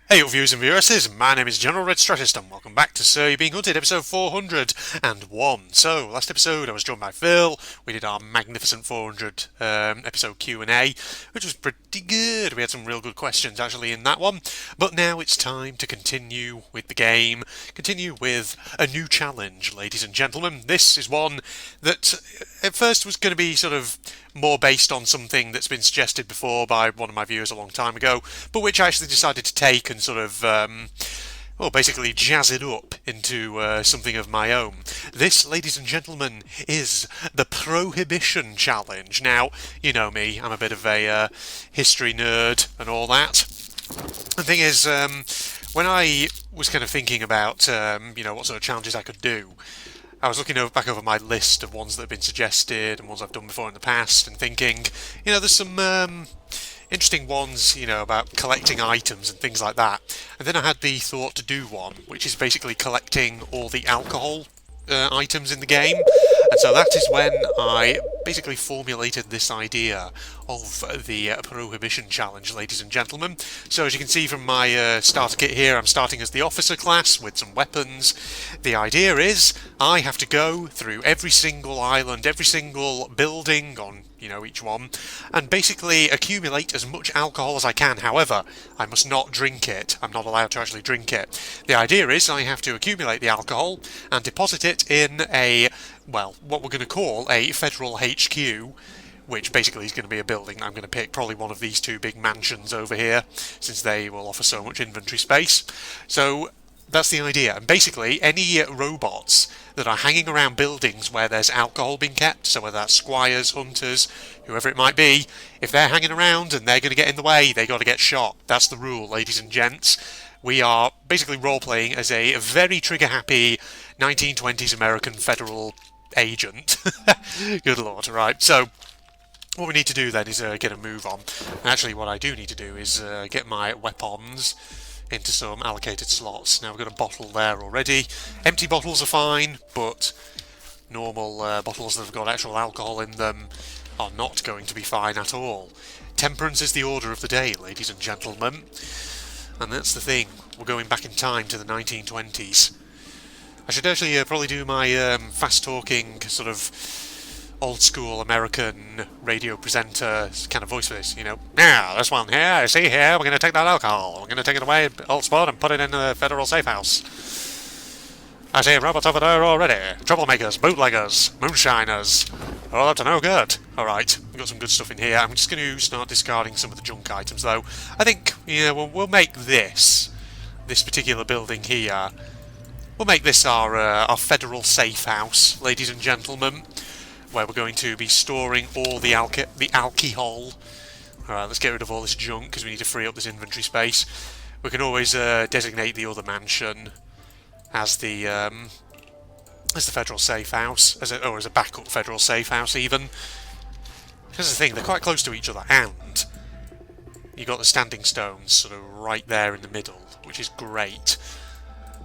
Hey viewers and viewers, my name is General Red Strategist and welcome back to Sir You're Being Hunted, episode 401. So, last episode I was joined by Phil, we did our magnificent 400 episode Q&A, which was pretty good. We had some real good questions actually in that one, but now it's time to continue with the game, continue with a new challenge, ladies and gentlemen. This is one that at first was going to be sort of more based on something that's been suggested before by one of my viewers a long time ago, but which I actually decided to take and sort of, well, basically jazz it up into something of my own. This, ladies and gentlemen, is the Prohibition Challenge. Now, you know me, I'm a bit of a history nerd and all that. The thing is, when I was kind of thinking about, what sort of challenges I could do, I was looking back over my list of ones that have been suggested and ones I've done before in the past and thinking, there's some interesting ones, about collecting items and things like that. And then I had the thought to do one, which is basically collecting all the alcohol items in the game. And so that is when I basically formulated this idea of the Prohibition Challenge, ladies and gentlemen. So as you can see from my starter kit here, I'm starting as the officer class with some weapons. The idea is I have to go through every single island, every single building on each one, and basically accumulate as much alcohol as I can. However, I must not drink it. I'm not allowed to actually drink it. The idea is I have to accumulate the alcohol and deposit it in what we're going to call a federal HQ, which basically is going to be a building. I'm going to pick probably one of these two big mansions over here, since they will offer so much inventory space. So that's the idea. And basically, any robots that are hanging around buildings where there's alcohol being kept, so whether that's squires, hunters, whoever it might be, if they're hanging around and they're going to get in the way, they got to get shot. That's the rule, ladies and gents. We are basically role-playing as a very trigger-happy 1920s American federal agent. Good lord, right. So what we need to do then is get a move on. And actually what I do need to do is get my weapons into some allocated slots. Now we've got a bottle there already. Empty bottles are fine, but normal bottles that have got actual alcohol in them are not going to be fine at all. Temperance is the order of the day, ladies and gentlemen. And that's the thing. We're going back in time to the 1920s. I should actually probably do my fast-talking sort of old-school American radio presenter kind of voice for this, Yeah, this one here, see here, we're going to take that alcohol, we're going to take it away, old spot, and put it in the federal safe house. I see robots over there already. Troublemakers, bootleggers, moonshiners. All up to no good. Alright, we've got some good stuff in here. I'm just going to start discarding some of the junk items, though. I think, we'll make this particular building here, we'll make this our federal safe house, ladies and gentlemen, where we're going to be storing all the alcohol. Alright, let's get rid of all this junk because we need to free up this inventory space. We can always designate the other mansion as the federal safe house, as a backup federal safe house even. Here's the thing, they're quite close to each other, and you've got the standing stones sort of right there in the middle, which is great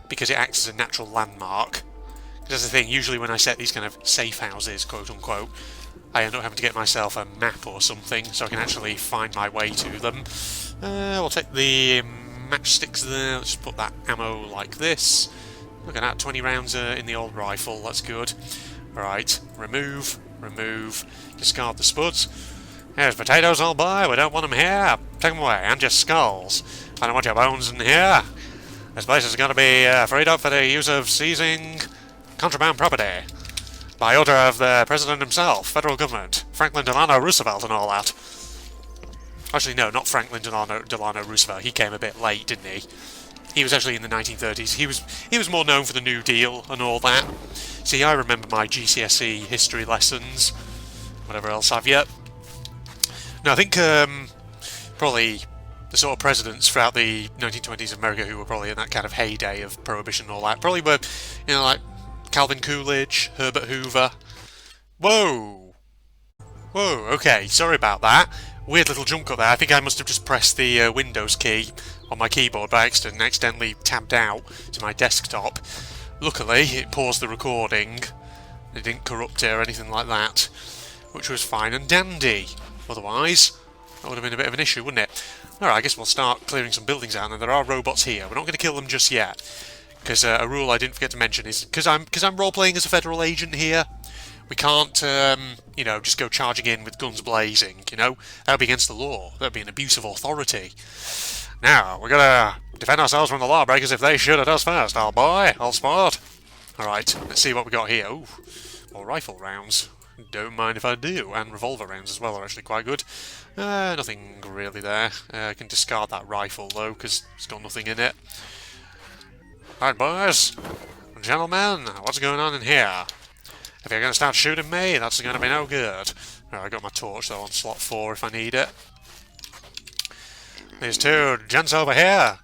because it acts as a natural landmark. That's the thing, usually when I set these kind of safe houses, quote unquote, I end up having to get myself a map or something so I can actually find my way to them. We'll take the matchsticks there, let's just put that ammo like this. Look at that, 20 rounds in the old rifle, that's good. Alright, remove, discard the spuds. Here's potatoes, old boy, we don't want them here. Take them away, and your skulls. I don't want your bones in here. This place is going to be freed up for the use of seizing contraband property by order of the President himself, federal government, Franklin Delano Roosevelt and all that. Actually, no, not Franklin Delano Roosevelt. He came a bit late, didn't he? He was actually in the 1930s. He was more known for the New Deal and all that. See, I remember my GCSE history lessons. Whatever else have you? No, I think probably the sort of presidents throughout the 1920s America who were probably in that kind of heyday of Prohibition and all that probably were, like Calvin Coolidge, Herbert Hoover. Whoa! Whoa, okay, sorry about that. Weird little jump cut there. I think I must have just pressed the Windows key on my keyboard by accident and accidentally tabbed out to my desktop. Luckily, it paused the recording. It didn't corrupt it or anything like that, which was fine and dandy. Otherwise, that would have been a bit of an issue, wouldn't it? Alright, I guess we'll start clearing some buildings out, and there are robots here. We're not going to kill them just yet, because a rule I didn't forget to mention is, because I'm role-playing as a federal agent here, we can't, you know, just go charging in with guns blazing, you know? That would be against the law. That would be an abuse of authority. Now, we're going to defend ourselves from the lawbreakers if they shoot at us first. Oh boy, all spot. Alright, let's see what we got here. Ooh, more rifle rounds. Don't mind if I do. And revolver rounds as well are actually quite good. Nothing really there. I can discard that rifle though, because it's got nothing in it. Alright boys, gentlemen, what's going on in here? If you're going to start shooting me, that's going to be no good. Right, I got my torch though on slot 4 if I need it. These two gents over here,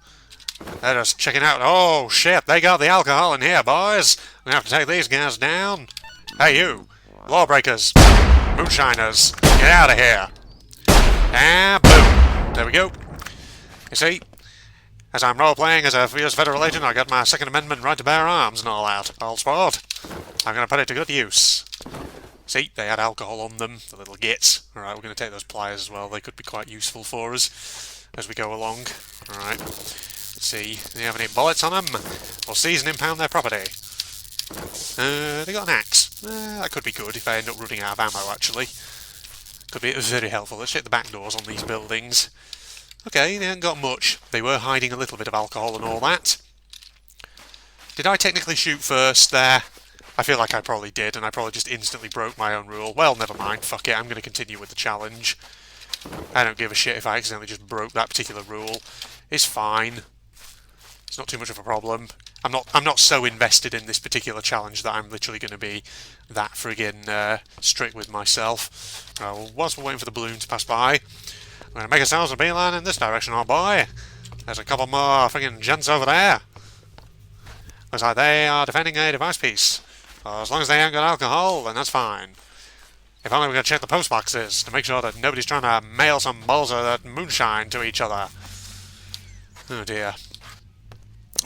they're just checking out. Oh shit, they got the alcohol in here, boys. We have to take these guys down. Hey you, lawbreakers, moonshiners, get out of here. And boom, there we go. You see, as I'm role-playing as a US federal agent, I got my Second Amendment right to bear arms and all out. All sport. I'm going to put it to good use. See, they had alcohol on them, the little gits. Alright, we're going to take those pliers as well. They could be quite useful for us as we go along. Alright, let's see. Do they have any bullets on them? We'll seize and impound their property. They got an axe. That could be good if I end up running out of ammo, actually. Could be very helpful. Let's check the back doors on these buildings. Okay, they haven't got much. They were hiding a little bit of alcohol and all that. Did I technically shoot first there? I feel like I probably did, and I probably just instantly broke my own rule. Well, never mind, fuck it, I'm going to continue with the challenge. I don't give a shit if I accidentally just broke that particular rule. It's fine. It's not too much of a problem. I'm not so invested in this particular challenge that I'm literally going to be that friggin' strict with myself. Well, whilst we're waiting for the balloon to pass by, I'm going to make ourselves a beeline in this direction, oh boy. There's a couple more friggin' gents over there. Looks like they are defending a device piece. As long as they haven't got alcohol, then that's fine. If only we could check the post boxes to make sure that nobody's trying to mail some balls of that moonshine to each other. Oh dear.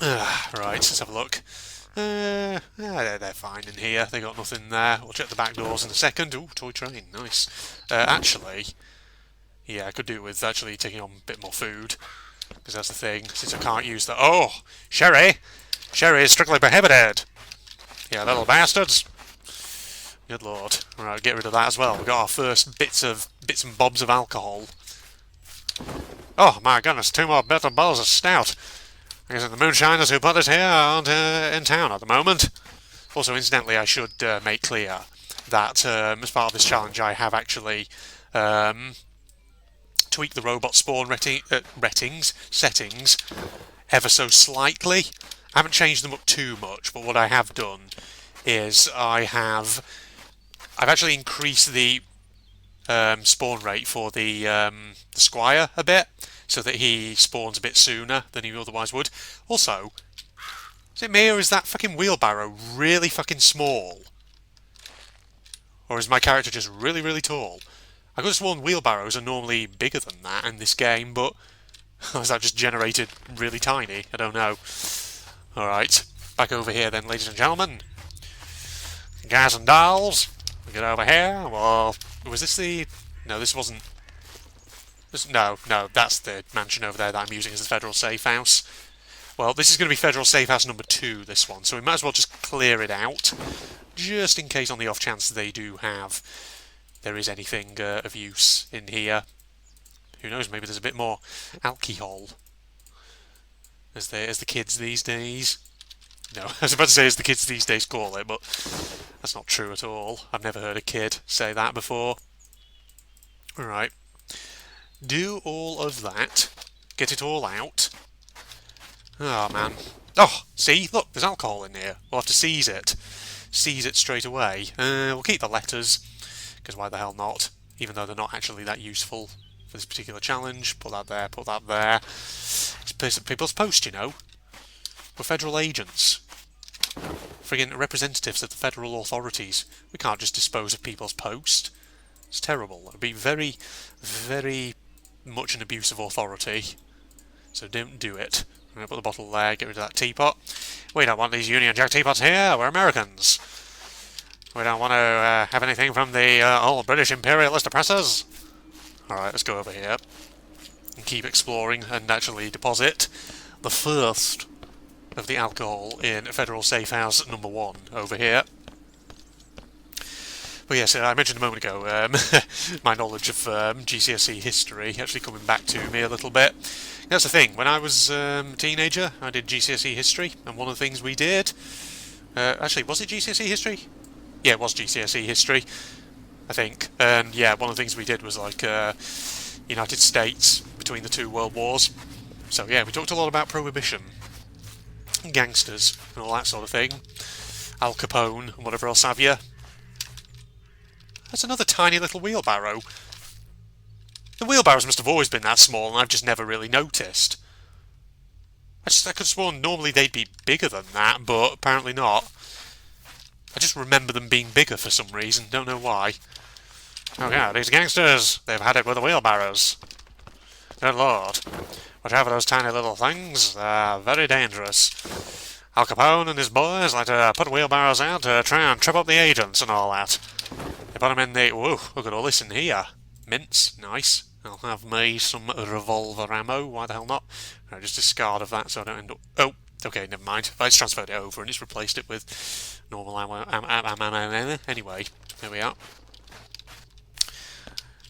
Right, let's have a look. They're fine in here. They got nothing there. We'll check the back doors in a second. Ooh, toy train, nice. Actually, yeah, I could do with actually taking on a bit more food, because that's the thing. Since I can't use the sherry. Sherry is strictly prohibited. Yeah, little bastards. Good lord. Alright, get rid of that as well. We've got our first bits and bobs of alcohol. Oh my goodness, 2 more better bottles of stout. I guess the moonshiners who put this here aren't in town at the moment. Also, incidentally, I should make clear that as part of this challenge I have actually tweaked the robot spawn settings ever so slightly. I haven't changed them up too much, but what I have done is I've actually increased the spawn rate for the Squire a bit, so that he spawns a bit sooner than he otherwise would. Also, is it me or is that fucking wheelbarrow really fucking small? Or is my character just really, really tall? I could have sworn wheelbarrows are normally bigger than that in this game, but was that just generated really tiny? I don't know. Alright, back over here then, ladies and gentlemen. Guys and dolls, we get over here. Well, was this the... No, this wasn't... No, that's the mansion over there that I'm using as the Federal Safe House. Well, this is going to be Federal Safe House number 2, this one, so we might as well just clear it out, just in case on the off chance there is anything of use in here. Who knows, maybe there's a bit more alcohol. As the kids these days. No, I was about to say as the kids these days call it, but that's not true at all. I've never heard a kid say that before. Alright. Do all of that. Get it all out. Oh, man. Oh, see? Look, there's alcohol in here. We'll have to seize it. Seize it straight away. We'll keep the letters, because why the hell not? Even though they're not actually that useful for this particular challenge. Put that there, put that there. It's people's post, you know. We're federal agents. Friggin' representatives of the federal authorities. We can't just dispose of people's post. It's terrible. It would be very, very much an abuse of authority. So don't do it. I'm going to put the bottle there, get rid of that teapot. We don't want these Union Jack teapots here. We're Americans. We don't want to have anything from the old British imperialist oppressors. Alright, let's go over here. and keep exploring and actually deposit the first of the alcohol in Federal Safe House number 1 over here. But yes, I mentioned a moment ago my knowledge of GCSE history actually coming back to me a little bit. That's the thing, when I was a teenager I did GCSE history, and one of the things we did... actually, was it GCSE history? Yeah, it was GCSE history, I think. And yeah, one of the things we did was like United States between the 2 world wars. So yeah, we talked a lot about Prohibition, gangsters and all that sort of thing, Al Capone and whatever else have you. That's another tiny little wheelbarrow. The wheelbarrows must have always been that small and I've just never really noticed. I could have sworn normally they'd be bigger than that, but apparently not. I just remember them being bigger for some reason, don't know why. Oh yeah, these gangsters, they've had it with the wheelbarrows. Good lord. Watch out for those tiny little things, they're very dangerous. Al Capone and his boys like to put wheelbarrows out to try and trip up the agents and all that. They put them in the... Whoa, look at all this in here. Mints, nice. I'll have me some revolver ammo, why the hell not? No, just discard of that so I don't end up... Oh, okay, never mind. I just transferred it over and just replaced it with normal ammo. Anyway, there we are.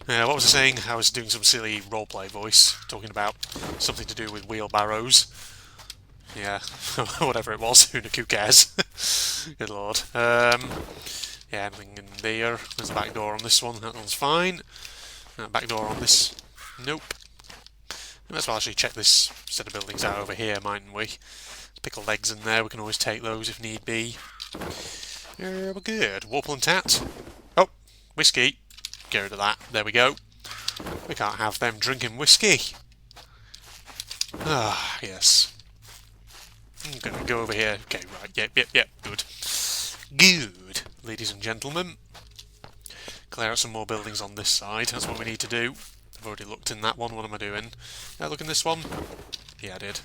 What was I saying? I was doing some silly roleplay voice, talking about something to do with wheelbarrows. Yeah, whatever it was, who cares? Good lord. Yeah, anything in there. There's a back door on this one, that one's fine. Back door on this, nope. Let's well actually check this set of buildings out over here, mightn't we? There's pickled eggs in there, we can always take those if need be. We're good. Warple and Tat. Oh, whiskey. Get rid of that. There we go. We can't have them drinking whiskey. Ah, yes. I'm gonna go over here. Okay, right. Yep. Good. Good, ladies and gentlemen. Clear out some more buildings on this side. That's what we need to do. I've already looked in that one. What am I doing? Did I look in this one? Yeah, I did.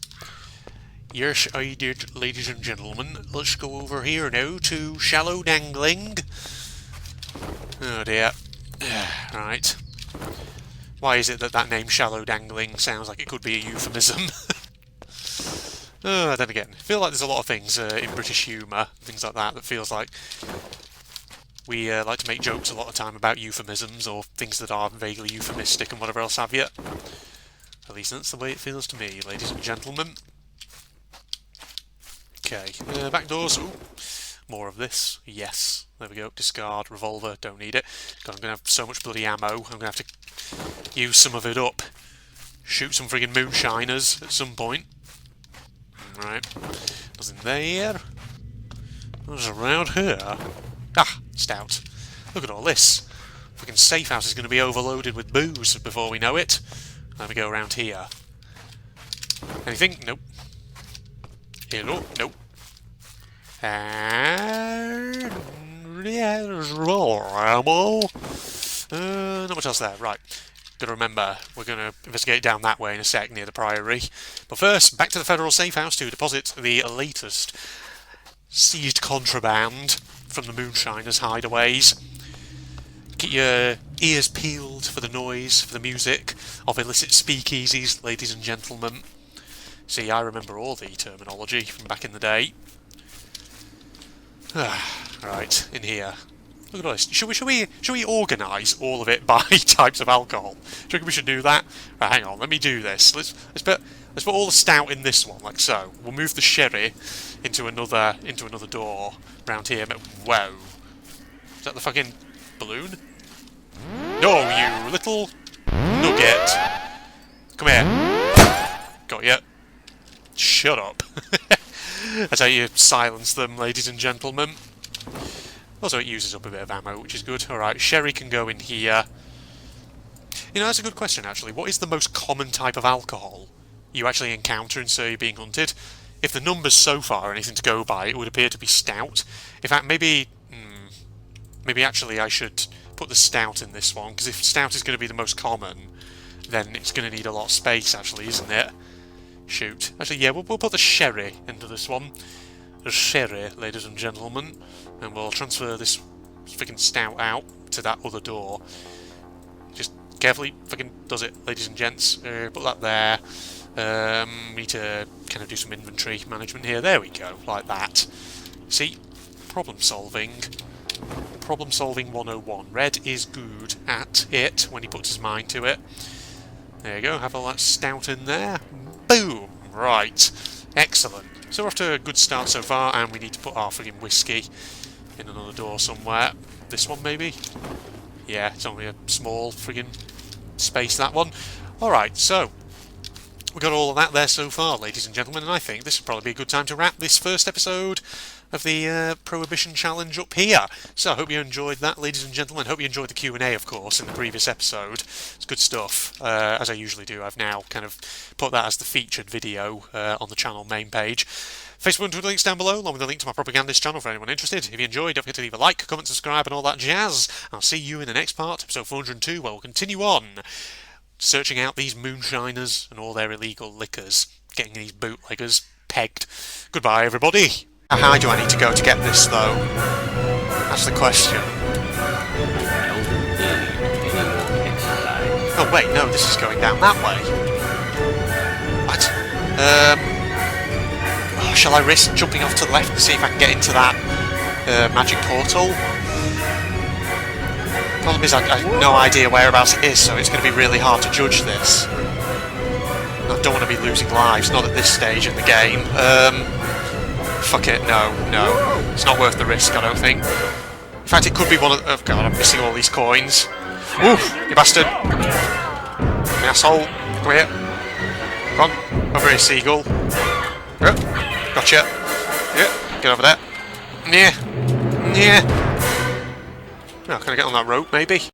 Yes, I did, ladies and gentlemen. Let's go over here now to Shallow Dangling. Oh dear. Right. Why is it that name Shallow Dangling sounds like it could be a euphemism? Then again, I feel like there's a lot of things in British humour, things like that feels like we like to make jokes a lot of time about euphemisms or things that are vaguely euphemistic and whatever else have you. At least that's the way it feels to me, ladies and gentlemen. Okay, back doors. Ooh, more of this. Yes, there we go. Discard, revolver, don't need it. God, I'm going to have so much bloody ammo, I'm going to have to use some of it up. Shoot some friggin' moonshiners at some point. Right, nothing there. What's around here? Ah, stout. Look at all this. Fucking safe house is going to be overloaded with booze before we know it. Let me go around here. Anything? Nope. Hello? Nope. And... yeah, there's more ammo. Not much else there. Right. Gotta remember, we're going to investigate down that way in a sec near the Priory. But first, back to the Federal Safe House to deposit the latest seized contraband from the moonshiners' hideaways. Keep your ears peeled for the noise, for the music of illicit speakeasies, ladies and gentlemen. See, I remember all the terminology from back in the day. Right, in here. Look at all this. Should we organise all of it by types of alcohol? Do you reckon we should do that? Right, hang on, let me do this. Let's put all the stout in this one, like so. We'll move the sherry into another door round here. Whoa. Is that the fucking balloon? No, you little nugget. Come here. Got you. Shut up. That's how you silence them, ladies and gentlemen. Also, it uses up a bit of ammo, which is good. Alright, sherry can go in here. You know, that's a good question, actually. What is the most common type of alcohol you actually encounter in Surrey being hunted? If the numbers so far are anything to go by, it would appear to be stout. In fact, maybe actually I should put the stout in this one, because if stout is going to be the most common, then it's going to need a lot of space, actually, isn't it? Shoot. Actually, yeah, we'll put the sherry into this one. The sherry, ladies and gentlemen. And we'll transfer this freaking stout out to that other door. Just carefully fucking does it, ladies and gents. Put that there. We need to kind of do some inventory management here. There we go, like that. See? Problem solving. Problem solving 101. Red is good at it when he puts his mind to it. There you go, have all that stout in there. Boom! Right. Excellent. So we're off to a good start so far, and we need to put our friggin' whiskey in another door somewhere. This one, maybe? Yeah, it's only a small friggin' space, that one. Alright, so we got all of that there so far, ladies and gentlemen, and I think this would probably be a good time to wrap this first episode of the Prohibition Challenge up here. So I hope you enjoyed that, ladies and gentlemen. Hope you enjoyed the Q&A, of course, in the previous episode. It's good stuff, as I usually do. I've now kind of put that as the featured video on the channel main page. Facebook and Twitter links down below, along with a link to my propagandist channel for anyone interested. If you enjoyed, don't forget to leave a like, comment, subscribe, and all that jazz. I'll see you in the next part, episode 402, where we'll continue on searching out these moonshiners and all their illegal liquors, getting these bootleggers pegged. Goodbye, everybody. How high do I need to go to get this, though? That's the question. Oh, wait, no, this is going down that way. What? Shall I risk jumping off to the left and see if I can get into that magic portal? Problem is, I have no idea whereabouts it is, so it's going to be really hard to judge this. I don't want to be losing lives, not at this stage in the game. Fuck it, no. It's not worth the risk, I don't think. In fact, it could be one of... Oh god, I'm missing all these coins. Ooh, you bastard! You asshole! Come here. Come on, over here, seagull. Yep, gotcha. Yeah, get over there. Yeah. Oh, can I get on that rope, maybe?